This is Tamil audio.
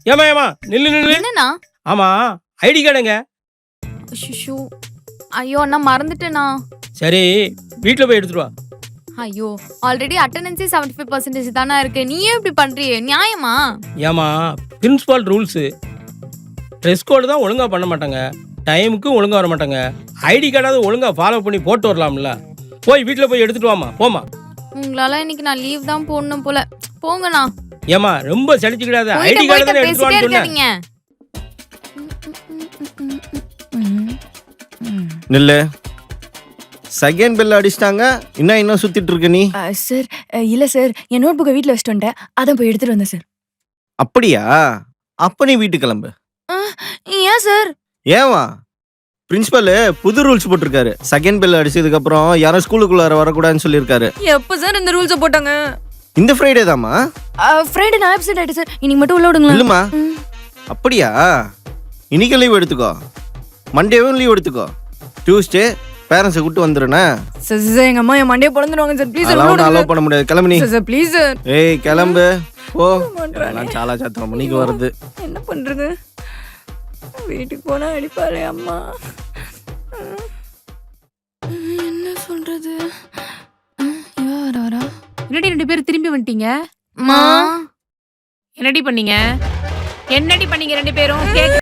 ஏமா ஏமா நில்லு நில்லு. என்னண்ணா? ஆமா ஐடி கார்டுங்க. அச்சோ, ஐயோ அண்ணா மறந்துட்டேண்ணா. சரி வீட்டில் போய் எடுத்துட்டு வா. ஐயோ ஆல்ரெடி அட்டெண்டன்ஸே 75% தானே இருக்கு. நீயே இப்படி பண்றியே நியாயமா? ஏமா பிரின்சிபால் ரூல்ஸு, ட்ரெஸ் கோடு தான் ஒழுங்காக பண்ண மாட்டாங்க, டைமுக்கும் ஒழுங்காக வர மாட்டாங்க. ஐடி கார்டாவது ஒழுங்காக ஃபாலோ பண்ணி போட்டு வரலாம்ல. போய் வீட்டில் போய் எடுத்துட்டு வாமா போமா. உங்களால இன்னைக்கு நான் லீவ் தான் போடணும் போல. போங்கண்ணா. ஏமா ரொம்ப சலிச்சுக்கிடாத, ஐடி கார்டு தானே எடுத்துட்டு வான்னு சொன்னேன். நில்லு. செகண்ட் பெல் அடிச்சிட்டாங்க, இன்னும் சுத்திட்டு இருக்க நீ? சார் இல்ல சார், என் நோட் புக்கை வீட்டில் வச்சுட்டு வந்துட்டேன், அதான் போய் எடுத்துட்டு வந்தேன் சார். அப்படியா? அப்ப நீ வீட்டு கிளம்பு. ஏன் சார்? ஏவா பிரின்சிபல் புது ரூல்ஸ் போட்டிருக்காரு. செகண்ட் பெல் அடிச்சதுக்கு அப்புறம் யாரும் ஸ்கூலுக்குள்ளார வரக்கூடாதுன்னு சொல்லியிருக்காரு. எப்ப சார் இந்த ரூல்ஸை போட்டாங்க? இந்த ஃப்ரைடே தாமா. ஃப்ரைடே நான் ஆப்சென்ட் ஆயிட்டேன் சார், இன்னைக்கு மட்டும் உள்ள விடுங்களா? இல்லம்மா. அப்படியா? இன்னைக்கு லீவ் எடுத்துக்கோ, மண்டேவும் லீவ் எடுத்துக்கோ, டியூஸ்டே பேரண்ட்ஸை கூட்டு வந்துடுனே. சார் சார் எங்க அம்மா என் மண்டே பிறந்துடுவாங்க சார், ப்ளீஸ் அலோவ் பண்ண முடியாது. கிளம்பு நீ. Sir please sir. ஏய் கிளம்பு போ. எல்லாம் சாலா சாத்தம் மணிக்கு வருது. என்ன பண்றது? வீட்டுக்கு போனா அடிப்பாளே அம்மா. என்ன சொல்றது? யாரா? என்னடி 2 பேரும் திரும்பி வந்துட்டீங்க? மா என்னடி பண்ணீங்க 2 பேரும்?